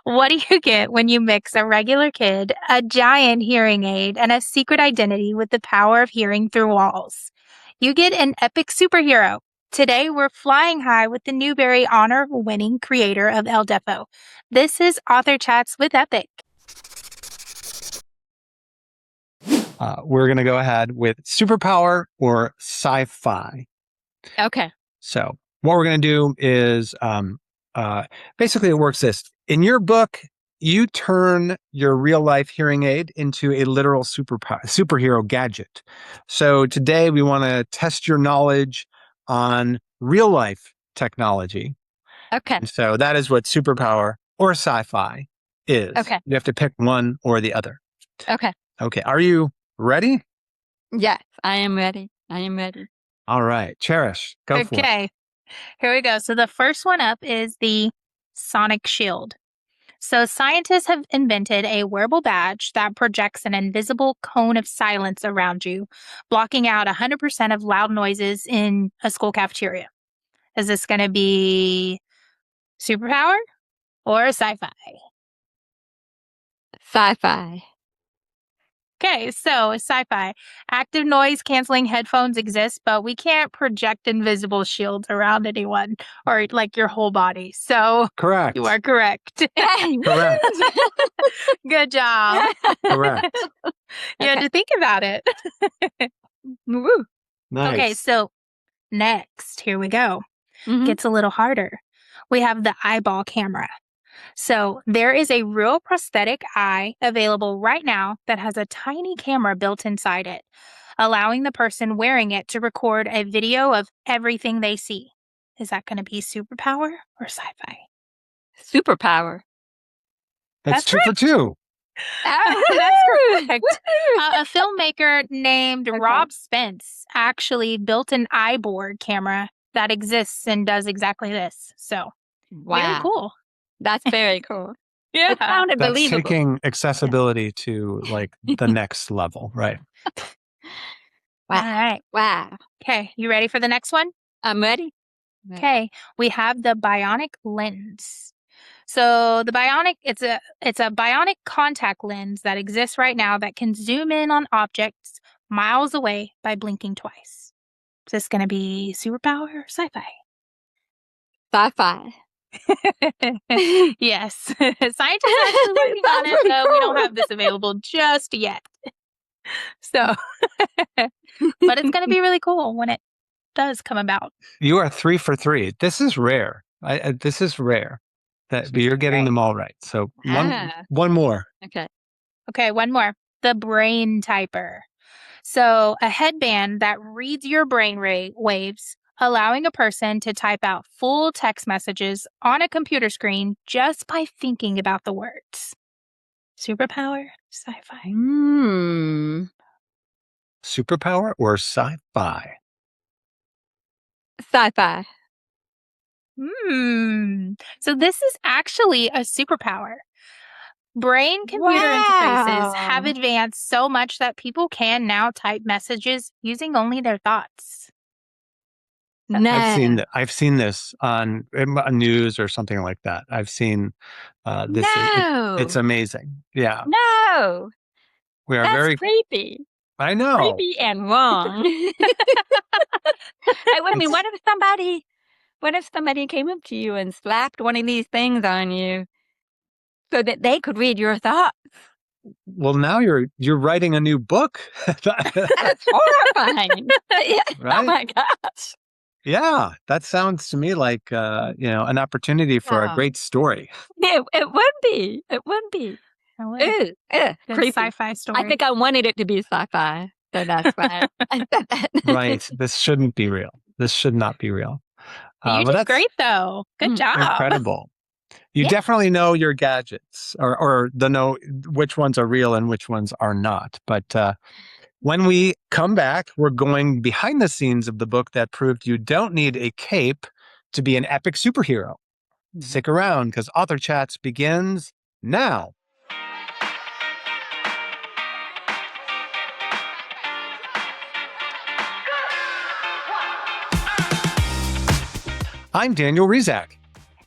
What do you get when you mix a regular kid, a giant hearing aid, and a secret identity with the power of hearing through walls? You get an epic superhero. Today, we're flying high with the Newbery Honor-winning creator of Deafo. This is Author Chats with Epic. We're going to go ahead with Superpower or Sci-Fi. Okay. So what we're going to do is basically it works this. In your book, you turn your real life hearing aid into a literal superhero gadget. So today we want to test your knowledge on real life technology. Okay. And so that is what Superpower or Sci-Fi is. Okay. You have to pick one or the other. Okay. Okay. Are you ready? Yes, I am ready. I am ready. All right. Cherish, go for it. Okay. Here we go. So the first one up is the sonic shield. So scientists have invented a wearable badge that projects an invisible cone of silence around you, blocking out 100% of loud noises in a school cafeteria. Is this going to be Superpower or Sci-Fi? Sci-Fi. Okay, so Sci-Fi. Active noise canceling headphones exist, but we can't project invisible shields around anyone or like your whole body. So Correct. you are correct. Correct. Good job. Correct. You had to think about it. Woo. Nice. Okay, so next, here we go. Mhm. Gets a little harder. We have the eyeball camera. So there is a real prosthetic eye available right now that has a tiny camera built inside it, allowing the person wearing it to record a video of everything they see. Is that going to be Superpower or Sci-Fi? Superpower. That's two right. for two. That's correct. A filmmaker named Rob Spence actually built an eyeboard camera that exists and does exactly this. So very Wow. cool. That's very cool. Yeah. It sounded That's believable. taking accessibility to like the next level, right? All Wow. right. Wow. Okay. You ready for the next one? I'm ready. Okay. We have the bionic lens. So the bionic, it's a bionic contact lens that exists right now that can zoom in on objects miles away by blinking twice. Is this going to be Superpower or Sci-Fi? Sci-fi. Yes. Scientists are actually working on it, so we don't have this available just yet. So, but it's going to be really cool when it does come about. You are 3 for 3. This is rare. This is rare. But you're getting them all right. So one more. Okay. Okay, one more. The brain typer. So a headband that reads your brain waves, allowing a person to type out full text messages on a computer screen just by thinking about the words. Superpower, Sci-Fi. Superpower or Sci-Fi? Sci-fi. So this is actually a superpower. Brain-computer interfaces have advanced so much that people can now type messages using only their thoughts. No. I've seen this on news or something like that. I've seen this. No. It's amazing. Yeah. No. We are That's very creepy. I know. Creepy and wrong. I mean, what if somebody came up to you and slapped one of these things on you so that they could read your thoughts? Well, now you're writing a new book. That's horrifying. Right? Oh my gosh. Yeah, that sounds to me like an opportunity for a great story. It would be. It would be. Good Creepy. sci-fi story. I think I wanted it to be sci-fi, so that's why I said that. Right. This shouldn't be real. This should not be real. You did great, though. Good job. Incredible. You definitely know your gadgets or know which ones are real and which ones are not. But when we come back, we're going behind the scenes of the book that proved you don't need a cape to be an epic superhero. Stick around because Author Chats begins now. I'm Daniel Rizak.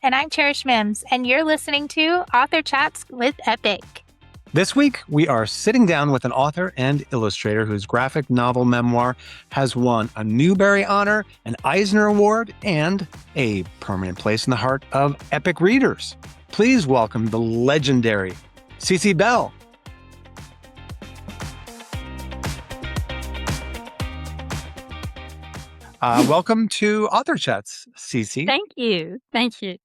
And I'm Cherish Mims, and you're listening to Author Chats with Epic. This week, we are sitting down with an author and illustrator whose graphic novel memoir has won a Newbery Honor, an Eisner Award, and a permanent place in the heart of Epic readers. Please welcome the legendary Cece Bell. Welcome to Author Chats, Cece. Thank you. Thank you.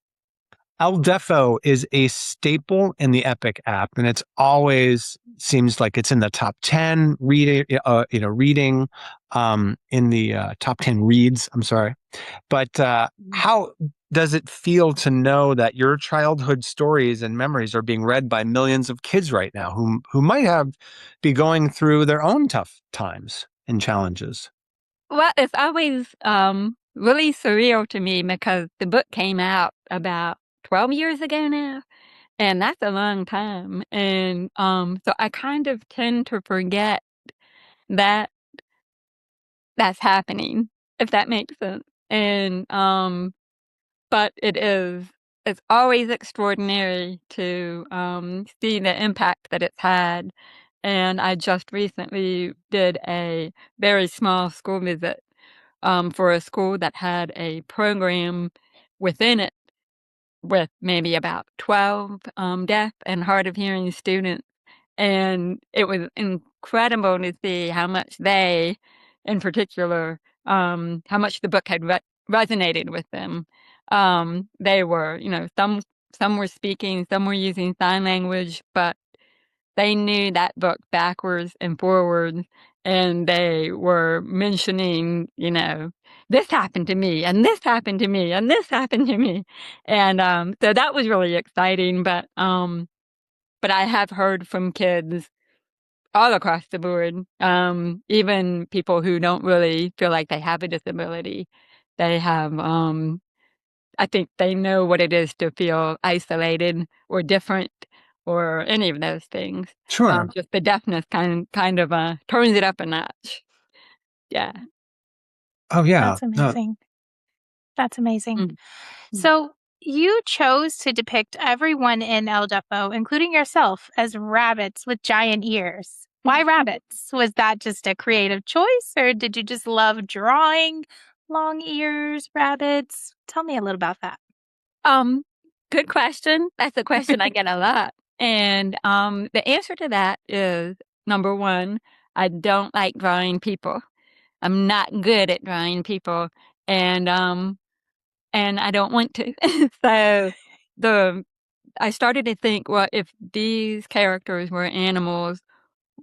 Deafo is a staple in the Epic app, and it's always seems like it's in the top 10 reading in the top 10 reads. I'm sorry, but how does it feel to know that your childhood stories and memories are being read by millions of kids right now who might be going through their own tough times and challenges? Well, it's always really surreal to me because the book came out about 12 years ago now, and that's a long time. And so I kind of tend to forget that that's happening, if that makes sense. And but it's always extraordinary to see the impact that it's had. And I just recently did a very small school visit for a school that had a program within it with maybe about 12 deaf and hard of hearing students. And it was incredible to see how much they, in particular, how much the book had resonated with them. They were, some were speaking, some were using sign language, but they knew that book backwards and forwards, and they were mentioning, this happened to me, and this happened to me, and this happened to me. And so that was really exciting. But I have heard from kids all across the board, even people who don't really feel like they have a disability. They have, I think they know what it is to feel isolated or different or any of those things. Sure. Just the deafness kind of turns it up a notch. Yeah. Oh, yeah. That's amazing. That's amazing. Mm-hmm. So you chose to depict everyone in El Deafo, including yourself, as rabbits with giant ears. Why rabbits? Was that just a creative choice, or did you just love drawing long ears, rabbits? Tell me a little about that. Good question. That's a question I get a lot. And the answer to that is, number one, I don't like drawing people. I'm not good at drawing people, and I don't want to. So I started to think, well, if these characters were animals,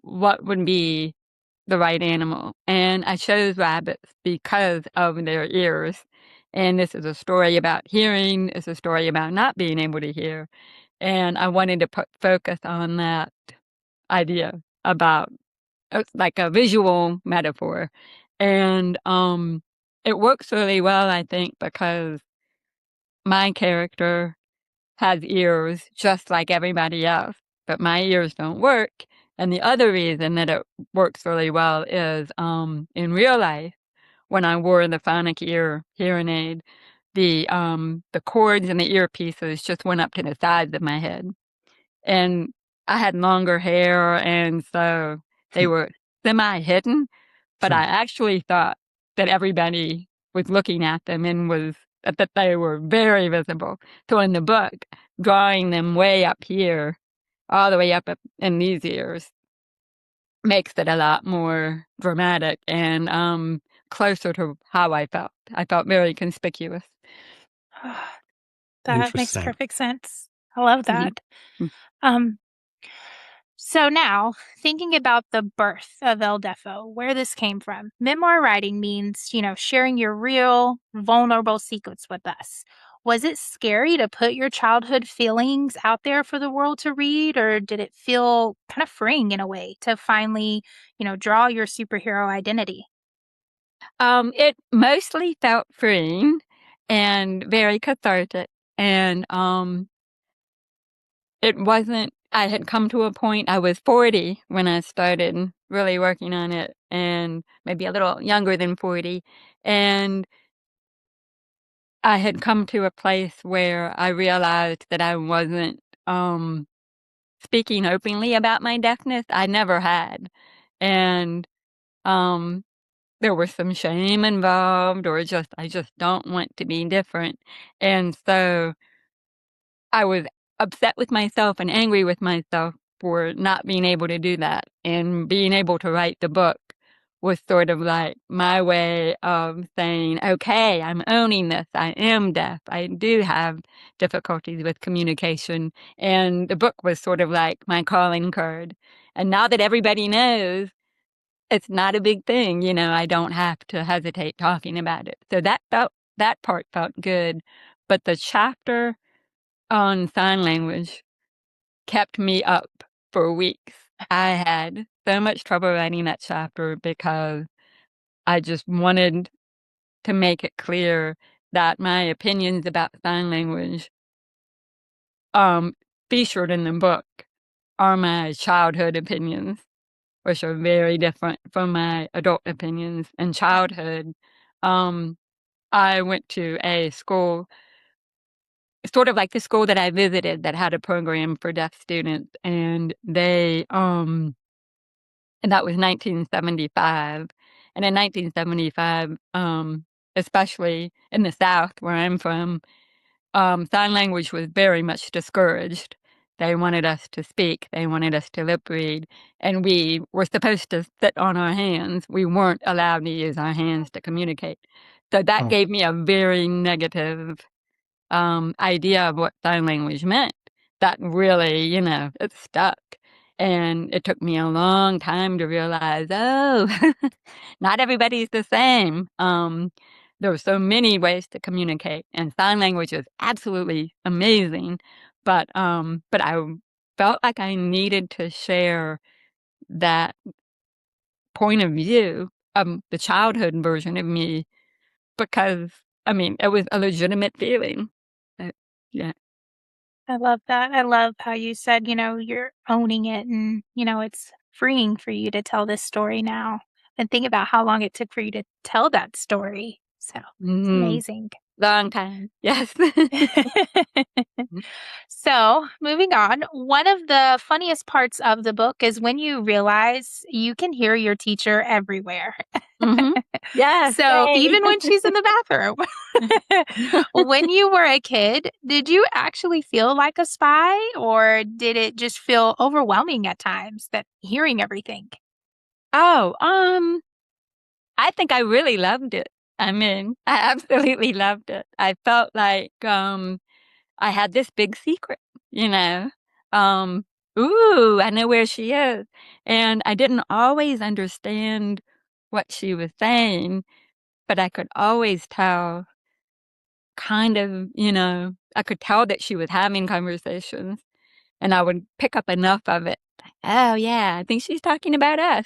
what would be the right animal? And I chose rabbits because of their ears. And this is a story about hearing. It's a story about not being able to hear. And I wanted to focus on that idea about like a visual metaphor. And it works really well, I think, because my character has ears just like everybody else, but my ears don't work. And the other reason that it works really well is in real life, when I wore the phonic ear hearing aid, the cords and the earpieces just went up to the sides of my head. And I had longer hair, and so they were semi-hidden, but I actually thought that everybody was looking at them and that they were very visible. So in the book, drawing them way up here, all the way up in these ears, makes it a lot more dramatic and closer to how I felt. I felt very conspicuous. That makes perfect sense. I love that. Mm-hmm. So now, thinking about the birth of El Deafo, where this came from, memoir writing means, sharing your real, vulnerable secrets with us. Was it scary to put your childhood feelings out there for the world to read, or did it feel kind of freeing in a way to finally, draw your superhero identity? It mostly felt freeing and very cathartic. And it wasn't, I had come to a point, I was 40 when I started really working on it, and maybe a little younger than 40. And I had come to a place where I realized that I wasn't speaking openly about my deafness. I never had. And there was some shame involved, or I just don't want to be different. And so I was upset with myself and angry with myself for not being able to do that. And being able to write the book was sort of like my way of saying, okay, I'm owning this. I am deaf. I do have difficulties with communication. And the book was sort of like my calling card. And now that everybody knows, it's not a big thing, I don't have to hesitate talking about it. So that part felt good. But the chapter on sign language kept me up for weeks. I had so much trouble writing that chapter because I just wanted to make it clear that my opinions about sign language, featured in the book, are my childhood opinions, which are very different from my adult opinions. In childhood, I went to a school, sort of like the school that I visited, that had a program for deaf students, and and that was 1975. And in 1975, especially in the South where I'm from, sign language was very much discouraged. They wanted us to speak, they wanted us to lip read, and we were supposed to sit on our hands. We weren't allowed to use our hands to communicate. So that Oh. gave me a very negative idea of what sign language meant. That really, it stuck. And it took me a long time to realize, oh, not everybody's the same. There are so many ways to communicate, and sign language is absolutely amazing. But I felt like I needed to share that point of view of the childhood version of me because, it was a legitimate feeling. Yeah. I love that. I love how you said, you're owning it and, it's freeing for you to tell this story now. And think about how long it took for you to tell that story. So it's Mhm. amazing. Long time. Yes. So, moving on, one of the funniest parts of the book is when you realize you can hear your teacher everywhere. Mhm. Yes, So, yay. even when she's in the bathroom. When you were a kid, did you actually feel like a spy, or did it just feel overwhelming at times that hearing everything? Oh, I think I really loved it. I absolutely loved it. I felt like, I had this big secret, you know? Um, "Ooh, I know where she is." And I didn't always understand what she was saying, but I could always tell kind of, I could tell that she was having conversations, and I would pick up enough of it. "Oh, yeah, I think she's talking about us."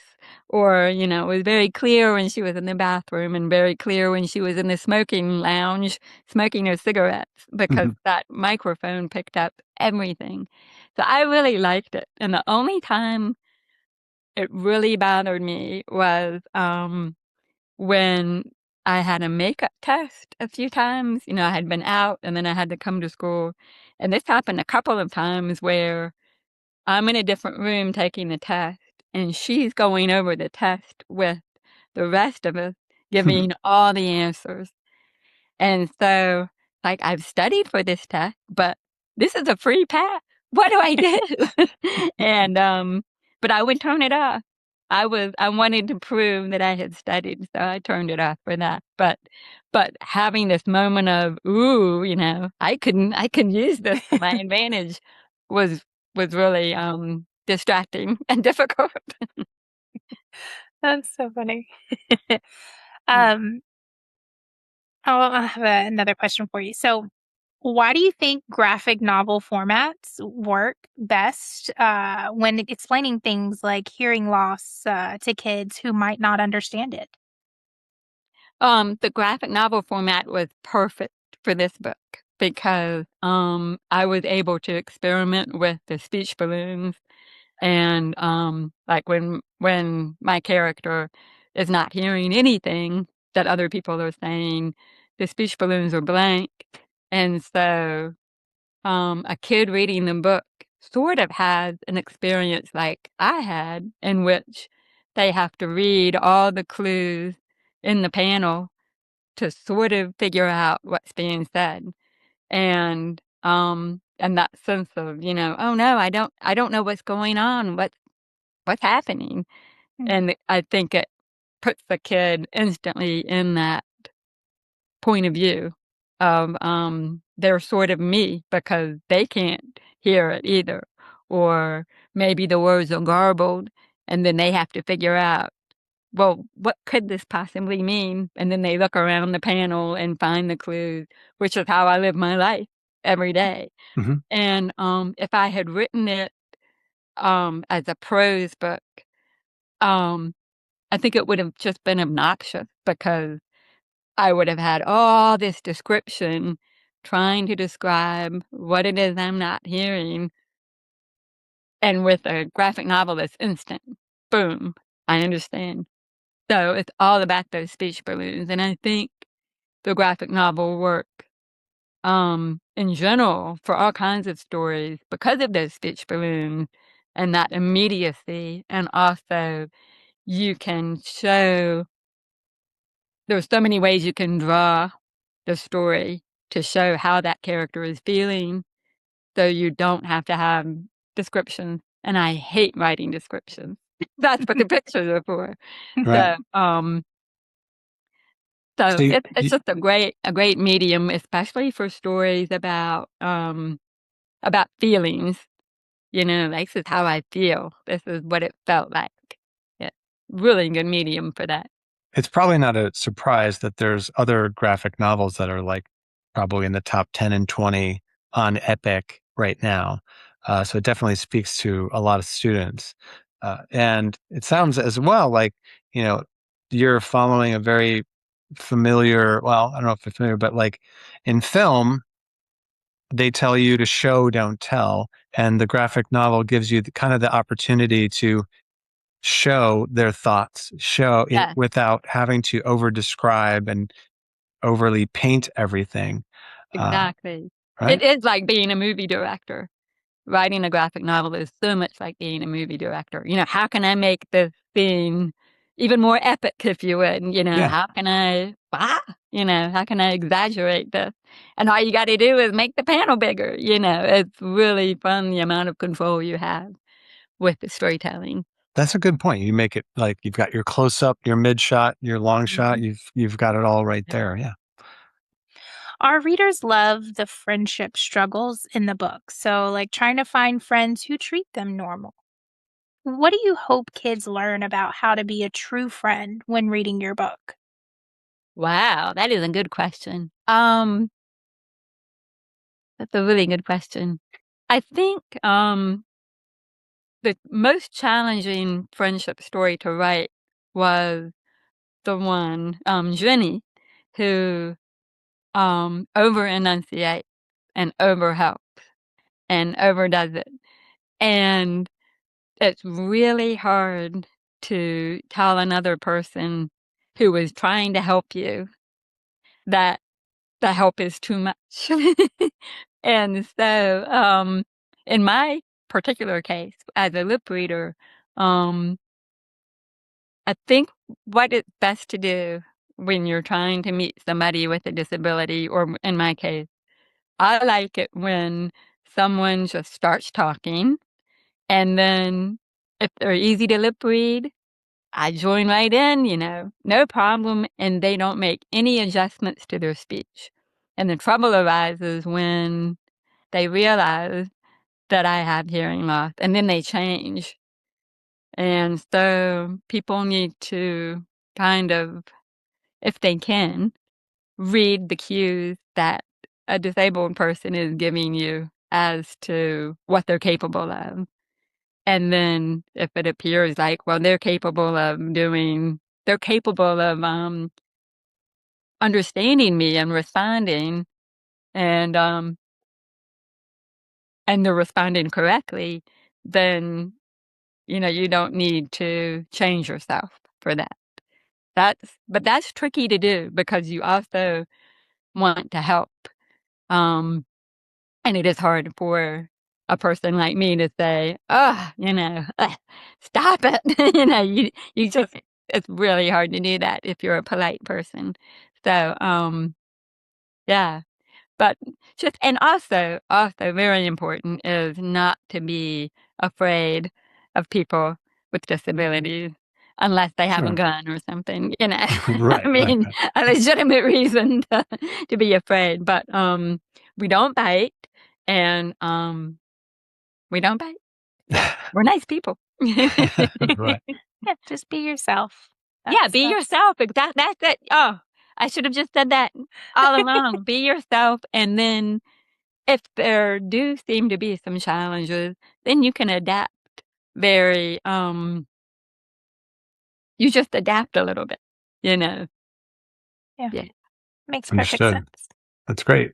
Or, it was very clear when she was in the bathroom and very clear when she was in the smoking lounge smoking her cigarettes because Mhm. that microphone picked up everything. So I really liked it. And the only time it really bothered me was, when I had a makeup test a few times. I had been out and then I had to come to school. And this happened a couple of times where I'm in a different room taking the test, and she's going over the test with the rest of us, giving all the answers. And so, like, I've studied for this test, but this is a free pass. What do I do? And, but I would turn it off. I wanted to prove that I had studied, so I turned it off for that. But having this moment of, ooh, I can use this to my advantage was really, distracting and difficult. That's so funny. Mm. um, I have another question for you. So, why do you think graphic novel formats work best when explaining things like hearing loss to kids who might not understand it? The graphic novel format was perfect for this book because, I was able to experiment with the speech balloons and, like, when my character is not hearing anything that other people are saying, the speech balloons are blank. And so a kid reading the book sort of has an experience like I had, in which they have to read all the clues in the panel to sort of figure out what's being said. And that sense of, oh no, I don't know what's going on, what's happening. And I think it puts the kid instantly in that point of view of they're sort of me, because they can't hear it either. Or maybe the words are garbled, and then they have to figure out, well, what could this possibly mean? And then they look around the panel and find the clues, which is how I live my life every day. Mm-hmm. And if I had written it as a prose book, I think it would have just been obnoxious, because I would have had all this description trying to describe what it is I'm not hearing. And with a graphic novel, it's instant. Boom. I understand. So it's all about those speech balloons. And I think the graphic novel work in general for all kinds of stories, because of those speech balloons and that immediacy. And also you can show, there's so many ways you can draw the story to show how that character is feeling, so you don't have to have descriptions. And I hate writing descriptions. That's what the pictures are for. Right. So So it's just a great medium, especially for stories about feelings. Like, this is how I feel. This is what it felt like. Yeah, really good medium for that. it's probably not a surprise that there's other graphic novels that are like probably in the top 10 and 20 on Epic right now. So it definitely speaks to a lot of students. And it sounds as well like, you're following a very familiar, well, I don't know if it's familiar, but like in film, they tell you to show, don't tell. And the graphic novel gives you kind of the opportunity to show their thoughts, show it Yeah, without having to over describe and overly paint everything. exactly. It Right? is like being a movie director. Writing a graphic novel is so much like being a movie director. How can I make this scene even more epic, if you would? Yeah. How can I, how can I exaggerate this? And all you got to do is make the panel bigger. It's really fun, the amount of control you have with the storytelling. That's a good point. You make it like you've got your close up, your mid shot, your long shot. You've got it all right there. Yeah. Our readers love the friendship struggles in the book. So, like trying to find friends who treat them normal. What do you hope kids learn about how to be a true friend when reading your book? Wow, that is a good question. That's a really good question. I think the most challenging friendship story to write was the one, Jenny, who over enunciates and over helps and overdoes it. And it's really hard to tell another person who is trying to help you that the help is too much. And so in my particular case, as a lip reader, um, I think what it's best to do when you're trying to meet somebody with a disability, or in my case, I like it when someone just starts talking, and then if they're easy to lip read, I join right in, no problem, and they don't make any adjustments to their speech. And the trouble arises when they realize that I have hearing loss, and then they change. And so people need to kind of, if they can, read the cues that a disabled person is giving you as to what they're capable of. And then if it appears like, well, they're capable of understanding me and responding, and they're responding correctly, then you don't need to change yourself for that. But that's tricky to do, because you also want to help. And it is hard for a person like me to say, oh, stop it. You just, it's really hard to do that if you're a polite person. So, yeah. But just, and also very important is not to be afraid of people with disabilities unless they have a Sure. gun or something, Right, I mean, right. a legitimate reason to be afraid. But we don't bite, and we don't bite. So we're nice people. Right. Yeah, just be yourself. Yeah, be yourself. That's it. Oh, I should have just said that all along. Be yourself, and then if there do seem to be some challenges, then you can adapt very, you just adapt a little bit, you know? Yeah. Yeah. Makes perfect Understood. sense. That's great.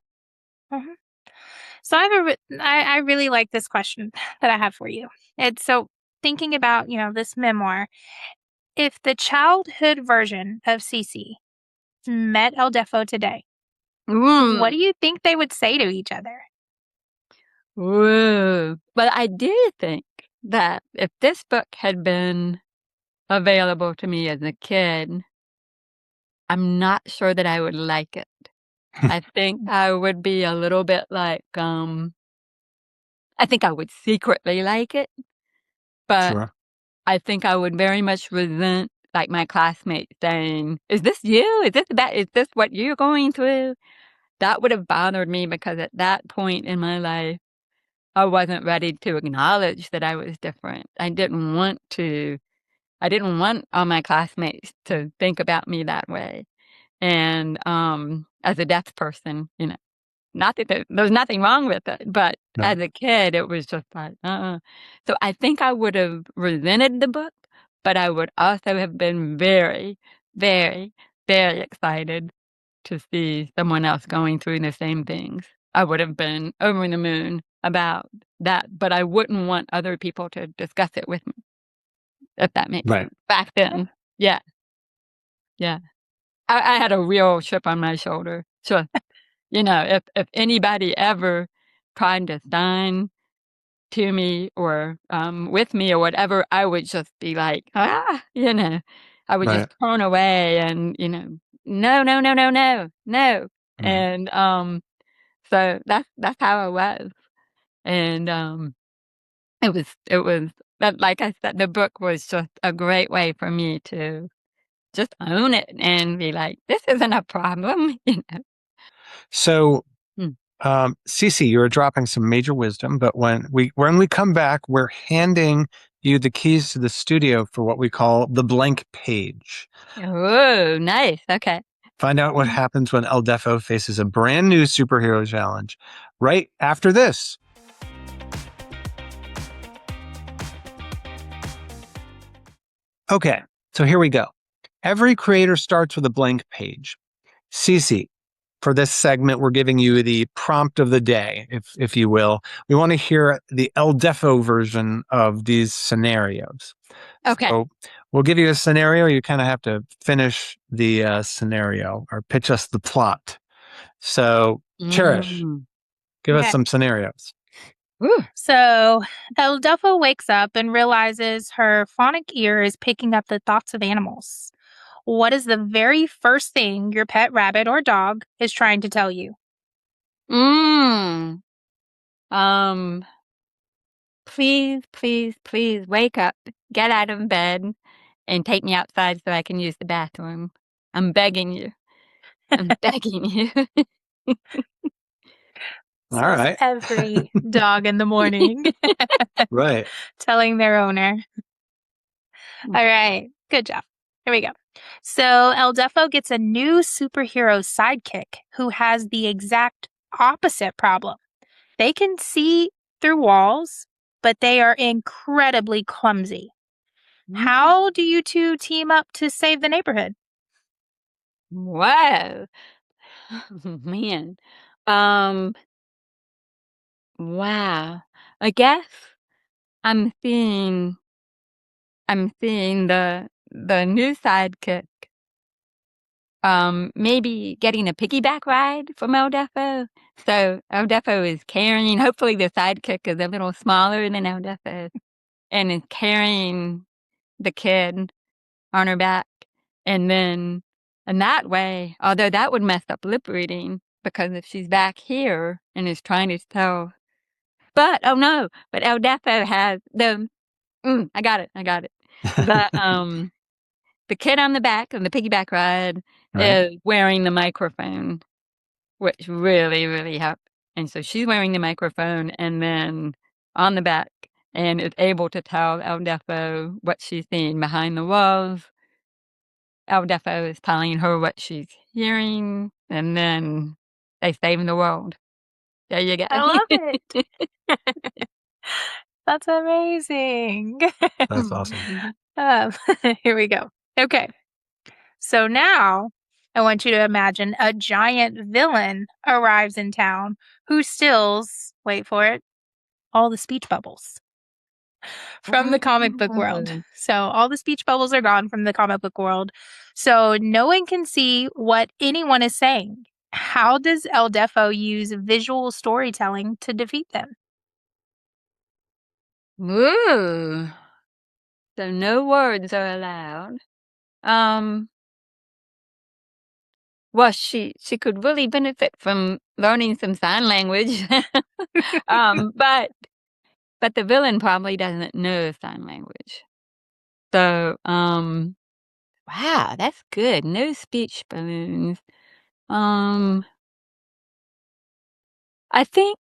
Mhm. So I really like this question that I have for you. And so thinking about, this memoir, if the childhood version of Cece met El Defo today, what Mm. do you think they would say to each other? Whoa. Well, I do think that if this book had been available to me as a kid, I'm not sure that I would like it. I think I would be a little bit like, I think I would secretly like it, but Sure. I think I would very much resent, like, my classmates saying, "Is this you? Is this what you're going through?" That would have bothered me because at that point in my life, I wasn't ready to acknowledge that I was different. I didn't want all my classmates to think about me that way. And, as a deaf person, not that there's nothing wrong with it, but No. as a kid, it was just like, uh-uh. So I think I would have resented the book, but I would also have been very, very, very excited to see someone else going through the same things. I would have been over the moon about that, but I wouldn't want other people to discuss it with me, if that makes Right. sense. Back then. Yeah. Yeah. I had a real chip on my shoulder. So, if anybody ever tried to sign to me or with me or whatever, I would just be like, I would Right. just turn away and, no, no, no, no, no, no. Right. And so that's how I was. And it was that, like I said, the book was just a great way for me to just own it and be like, this isn't a problem, So, Mm. Cece, you're dropping some major wisdom, but when we come back, we're handing you the keys to the studio for what we call the blank page. Oh, nice. Okay. Find out what happens when El Defo faces a brand new superhero challenge right after this. Okay, so here we go. Every creator starts with a blank page. Cece, for this segment, we're giving you the prompt of the day, if you will. We want to hear the El Defo version of these scenarios. Okay. So we'll give you a scenario. You kind of have to finish the scenario or pitch us the plot. So, Cherish, Mm. give us Okay. some scenarios. Woo. So El Defo wakes up and realizes her phonic ear is picking up the thoughts of animals. What is the very first thing your pet rabbit or dog is trying to tell you? Mm. Um, please, please, please wake up, get out of bed, and take me outside so I can use the bathroom. I'm begging you. I'm begging you. All Says right. every dog in the morning, Right. telling their owner. All right, good job. Here we go. So El Defo gets a new superhero sidekick who has the exact opposite problem. They can see through walls, but they are incredibly clumsy. How do you two team up to save the neighborhood? Whoa. Man. Um, wow. I guess I'm seeing I'm seeing the new sidekick maybe getting a piggyback ride from El Deafo. So El Deafo is carrying, hopefully the sidekick is a little smaller than El Deafo, and is carrying the kid on her back. And then, in that way, although that would mess up lip reading, because if she's back here and is trying to tell, but El Deafo has I got it. The kid on the back of the piggyback ride Right. is wearing the microphone, which really, really helped. And so she's wearing the microphone and then on the back and is able to tell El Deafo what she's seeing behind the walls. El Deafo is telling her what she's hearing, and then they save the world. There you go. I love it. That's amazing. That's awesome. Here we go. Okay. So now I want you to imagine a giant villain arrives in town who steals, wait for it, all the speech bubbles from the comic book world. Oh. So all the speech bubbles are gone from the comic book world. So no one can see what anyone is saying. How does El Defo use visual storytelling to defeat them? Ooh. So no words are allowed. Well, she could really benefit from learning some sign language. But the villain probably doesn't know sign language. So, wow, that's good. No speech balloons. I think,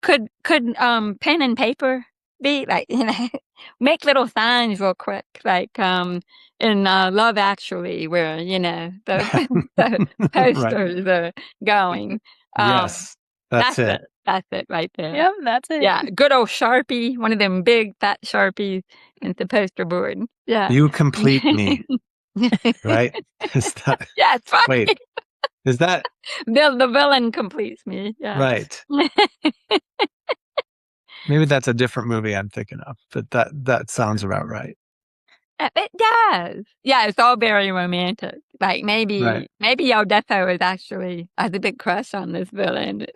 could pen and paper be like, make little signs real quick, like in Love Actually, where the posters are going. Yes, that's it. That's it right there. Yep, that's it. Yeah, good old Sharpie, one of them big fat Sharpies into poster board. Yeah, You complete me, right? Is that yeah, it's right. wait? Is that The villain completes me. Yeah. right? Maybe that's a different movie I'm thinking of, but that sounds about right. It does. Yeah, it's all very romantic. Like maybe El Defo is actually has a big crush on this villain.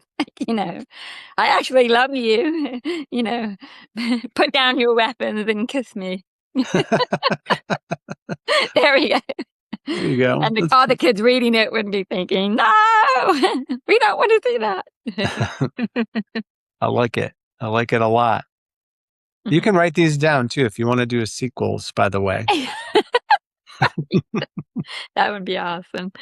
I actually love you. Put down your weapons and kiss me. There we go. There you go. And all the kids reading it would be thinking, "No, we don't want to see that." I like it. I like it a lot. You can write these down too if you want to do a sequels, by the way. That would be awesome.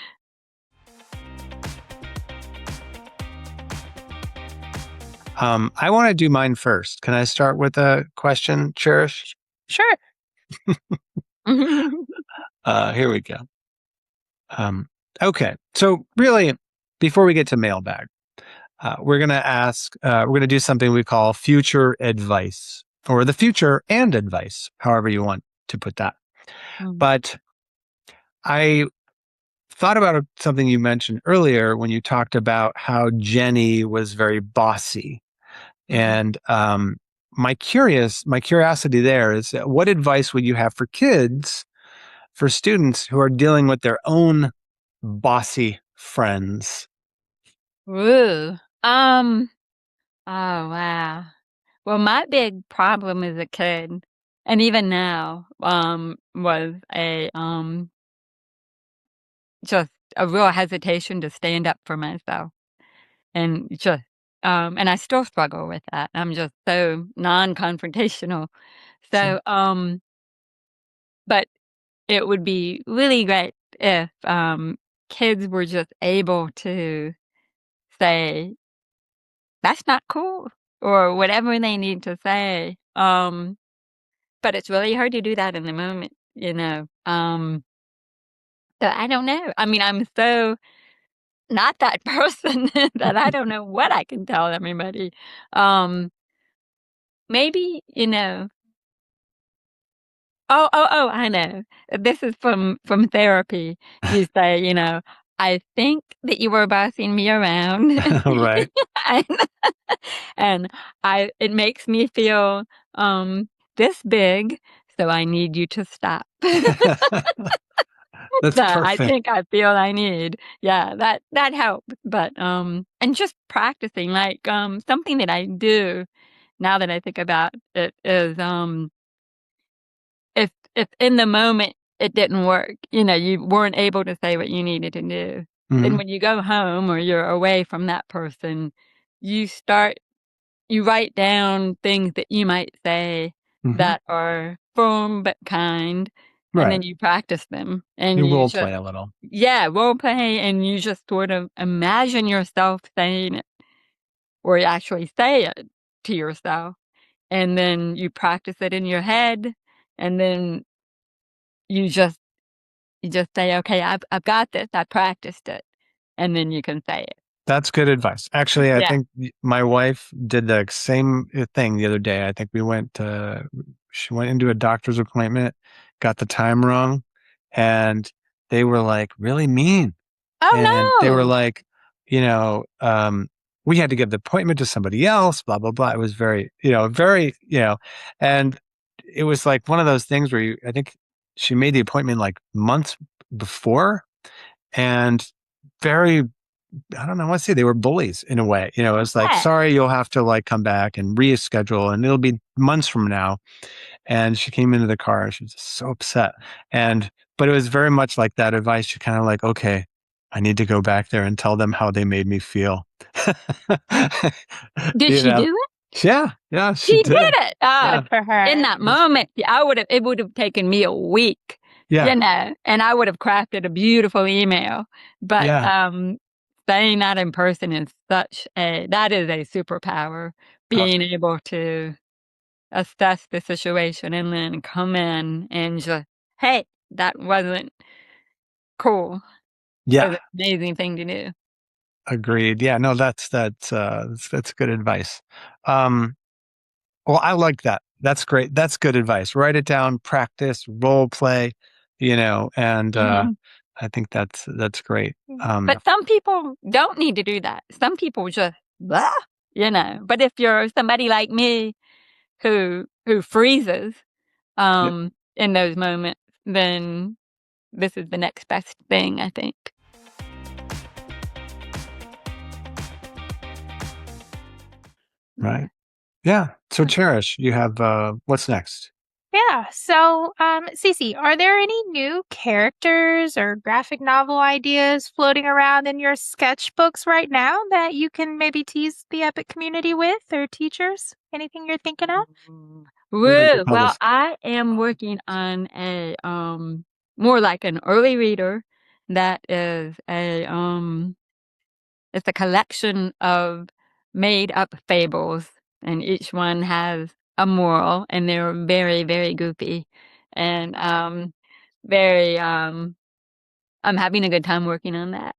I want to do mine first. Can I start with a question, Cherish? Sure. Here we go. Okay. So really, before we get to mailbag, we're going to do something we call future advice, or the future and advice, however you want to put that. But I thought about something you mentioned earlier when you talked about how Jenny was very bossy. And my curiosity there is, what advice would you have for kids, for students who are dealing with their own bossy friends? Ooh. Oh, wow. Well, my big problem as a kid, and even now, was just a real hesitation to stand up for myself. And and I still struggle with that. I'm just so non-confrontational. So, but it would be really great if kids were just able to say, "That's not cool," or whatever they need to say. But it's really hard to do that in the moment, So I don't know. I mean, I'm so not that person that I don't know what I can tell everybody. Maybe, oh, I know. This is from therapy. You say, "I think that you were bossing me around." Right. And it makes me feel this big. so I need you to stop. That's That I perfect. think I feel I need. Yeah, that helps. But and just practicing, like something that I do now that I think about it is if in the moment it didn't work, you weren't able to say what you needed to do, then Mhm. when you go home or you're away from that person, you write down things that you might say Mhm. that are firm but kind, and Right. then you practice them, and You you role just play a little. role play, and you just sort of imagine yourself saying it, or you actually say it to yourself, and then you practice it in your head, and then you just say, "Okay, I've got this. I practiced it," and then you can say it. That's good advice. Actually, I Yeah. think my wife did the same thing the other day. I think she went into a doctor's appointment, got the time wrong, and they were like really mean. And Oh they were no! like, you know, we had to give the appointment to somebody else, blah, blah, blah. It was and it was like one of those things where I think she made the appointment like months before and very, I don't know, I want to say they were bullies in a way. It was like, Yeah. sorry, you'll have to like come back and reschedule and it'll be months from now. And she came into the car and she was just so upset. But it was very much like that advice. She kind of like, okay, I need to go back there and tell them how they made me feel. Did you she know? do it? Yeah, yeah, she She did did. it! Oh, Yeah, Good for in her. that moment, it would have taken me a week, yeah, and I would have crafted a beautiful email. But yeah. saying that in person is that is a superpower. Being able to assess the situation and then come in and just, hey, that wasn't cool. Is Yeah, an amazing thing to do. agreed. Yeah, no, that's good advice. Um, well, I like that. That's great. That's good advice. Write it down, practice, role play, and Mhm. I think that's great. But some people don't need to do that. Some people just, blah, But if you're somebody like me who freezes Yep. in those moments, then this is the next best thing, I think. Right. Yeah. So Cherish, you have what's next? Yeah. So, Cece, are there any new characters or graphic novel ideas floating around in your sketchbooks right now that you can maybe tease the Epic community with or teachers? Anything you're thinking of? What do you Woo! call Well, this? I am working on a more like an early reader that is it's a collection of made up fables, and each one has a moral, and they're very, very goofy and very I'm having a good time working on that.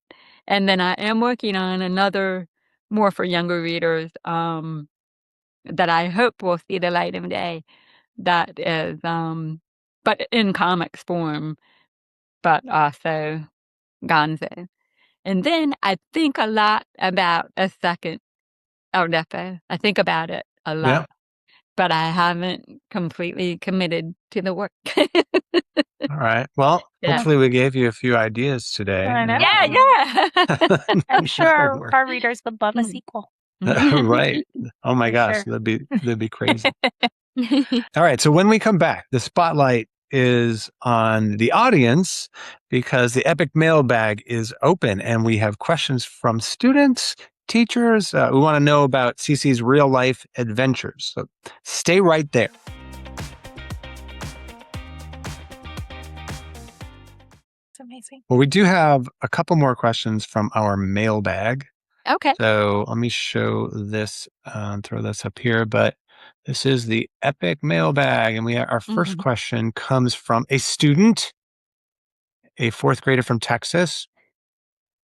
And then I am working on another more for younger readers that I hope will see the light of day. That is but in comics form, but also gonzo. And then I think a lot about a second El Deafo. I think about it a Yeah. lot, but I haven't completely committed to the work. All right. Well, Yeah. hopefully we gave you a few ideas today. I know. Yeah, yeah. I'm That'll sure work. our readers would love a sequel Right. Oh my for gosh, sure. that'd be crazy. All right. So when we come back, the spotlight is on the audience because the Epic mailbag is open and we have questions from students, teachers who want to know about Cece's real life adventures. So stay right there. It's amazing. Well, we do have a couple more questions from our mailbag. Okay. So let me show this, throw this up here. But this is the Epic mailbag. And our first Mhm. question comes from a student, a fourth grader from Texas.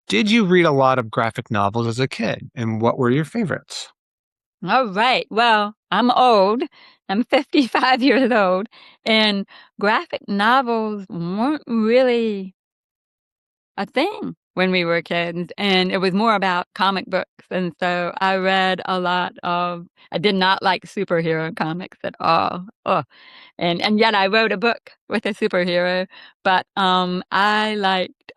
Did you read a lot of graphic novels as a kid? And what were your favorites? All right. Well, I'm old. I'm 55 years old, and graphic novels weren't really a thing when we were kids, and it was more about comic books. And so I read a lot of, I did not like superhero comics at all. Oh, and yet I wrote a book with a superhero, but I liked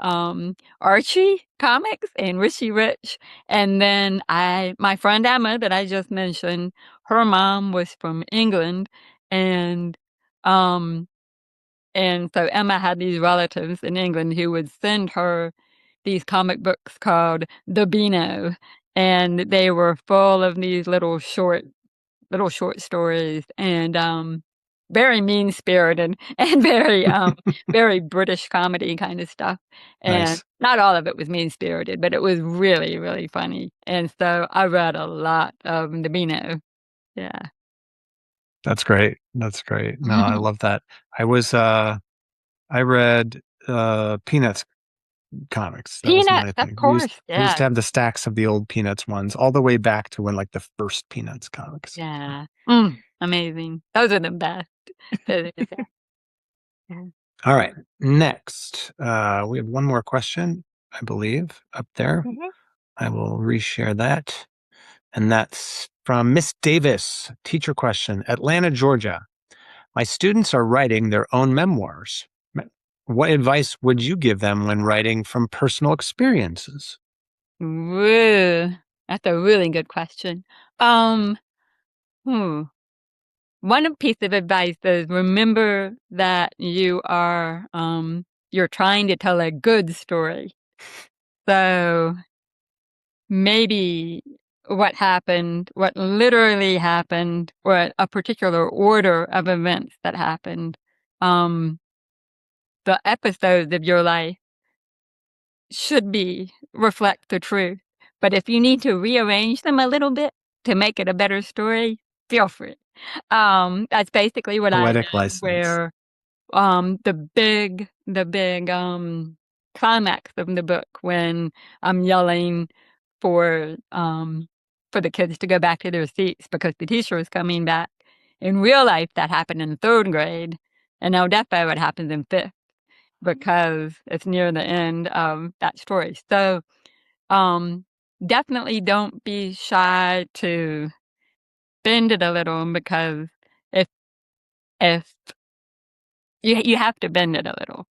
Archie comics and Richie Rich. And then my friend Emma that I just mentioned, her mom was from England, and um and so Emma had these relatives in England who would send her these comic books called The Beano, and they were full of these little short stories, and very mean spirited and very very British comedy kind of stuff. And Nice. not all of it was mean spirited, but it was really, really funny. And so I read a lot of The Beano. Yeah. That's great. That's great. No, I love that. I read Peanuts comics. That was my Peanuts, of thing. course. We used Yeah. to have the stacks of the old Peanuts ones all the way back to when like the first Peanuts comics. Yeah. Amazing. Those are the best. Those are the best. Yeah. All right. Next, we have one more question, I believe, up there. Mhm. I will reshare that. And that's from Miss Davis, teacher question, Atlanta, Georgia. My students are writing their own memoirs. What advice would you give them when writing from personal experiences? Woo. That's a really good question. Um, hmm. One piece of advice is remember that you're trying to tell a good story. So maybe what literally happened, or a particular order of events that happened, um, the episodes of your life should reflect the truth. But if you need to rearrange them a little bit to make it a better story, feel free. That's basically what I Poetic did, license. where the big climax of the book, when I'm yelling for for the kids to go back to their seats because the teacher is coming back. In real life, that happened in 3rd grade. In El Deafo, it happens in 5th, because it's near the end of that story. So definitely don't be shy to bend it a little, because if if you have to bend it a little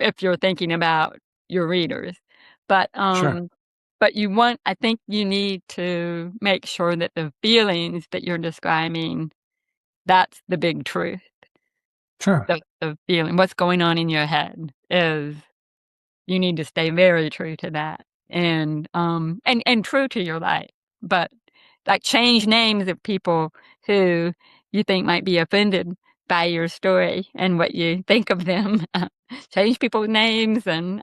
if you're thinking about your readers. But Sure. I think you need to make sure that the feelings that you're describing, that's the big truth. Sure. The feeling, what's going on in your head, is you need to stay very true to that, and true to your life. But like, change names of people who you think might be offended by your story and what you think of them. Change people's names, but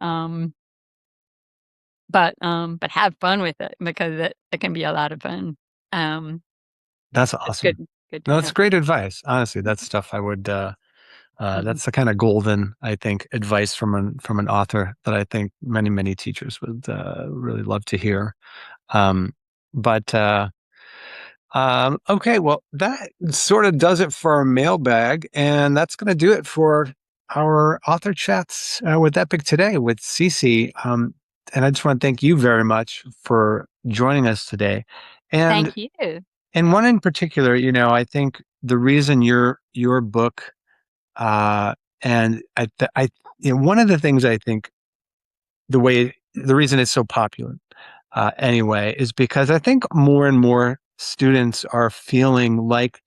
have fun with it, because it can be a lot of fun. That's It's awesome. good to No, that's know. great advice. Honestly, that's stuff I would Mhm. that's the kind of golden, I think, advice from an author that I think many, many teachers would really love to hear. Um, but okay, well, that sort of does it for our mailbag, and that's going to do it for our author chats with Epic today with Cece. And I just want to thank you very much for joining us today. And Thank you. one in particular, I think the reason your book uh, and one of the things I think the reason it's so popular anyway is because I think more and more students are feeling like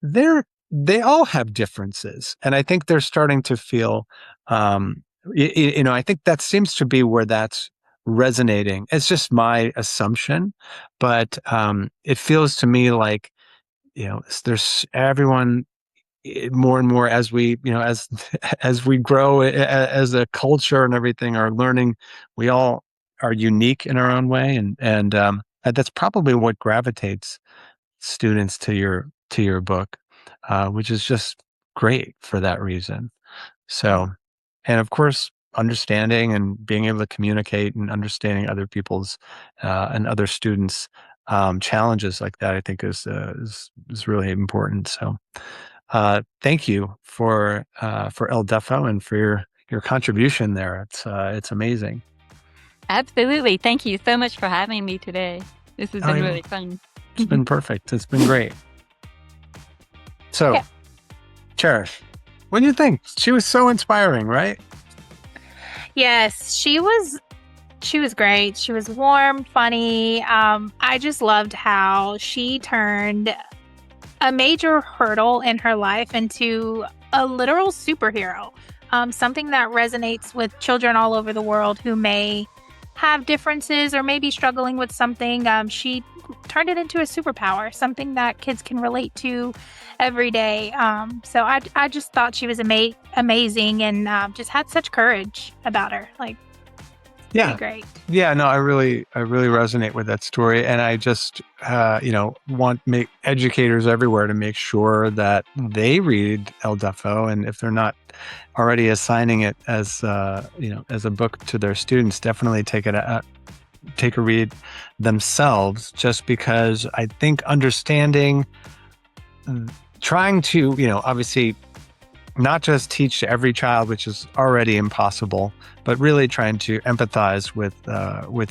they all have differences, and I think they're starting to feel, I think that seems to be where that's resonating. It's just my assumption, but it feels to me like there's everyone more and more as we as as we grow as a culture and everything are learning, we all are unique in our own way, and that's probably what gravitates students to your book, which is just great for that reason. So, and of course, understanding and being able to communicate and understanding other people's and other students' challenges like that, I think is really important. So, thank you for El Defo and for your contribution there. It's amazing. Absolutely. Thank you so much for having me today. This has been really fun. It's been perfect. It's been great. So, Yeah. Cherish, what do you think? She was so inspiring, right? Yes, she was great. She was warm, funny. I just loved how she turned a major hurdle in her life into a literal superhero. Something that resonates with children all over the world who may have differences or may be struggling with something. She turned it into a superpower, something that kids can relate to every day. So I just thought she was amazing and just had such courage about her. Like, Yeah. great. Yeah, no, I really resonate with that story. And I just, want make educators everywhere to make sure that they read El Deafo. And if they're not already assigning it as, as a book to their students, definitely take a read themselves, just because I think understanding, trying to, obviously not just teach to every child, which is already impossible, but really trying to empathize with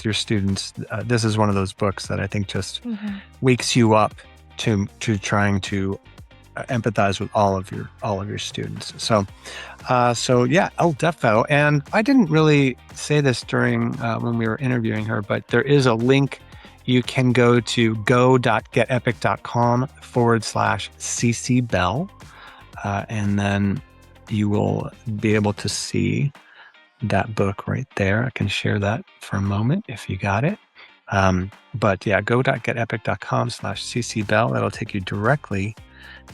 your students. This is one of those books that I think just wakes you up to trying to empathize with all of your students. So yeah, El Deafo. And I didn't really say this during when we were interviewing her, but there is a link. You can go to go.getepic.com/Cece Bell. And then you will be able to see that book right there. I can share that for a moment if you got it. But yeah, go.getepic.com/Cece Bell. That'll take you directly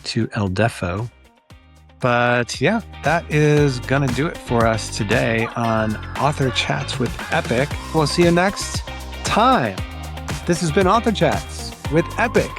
to El Deafo. But yeah, that is going to do it for us today on Author Chats with Epic. We'll see you next time. This has been Author Chats with Epic.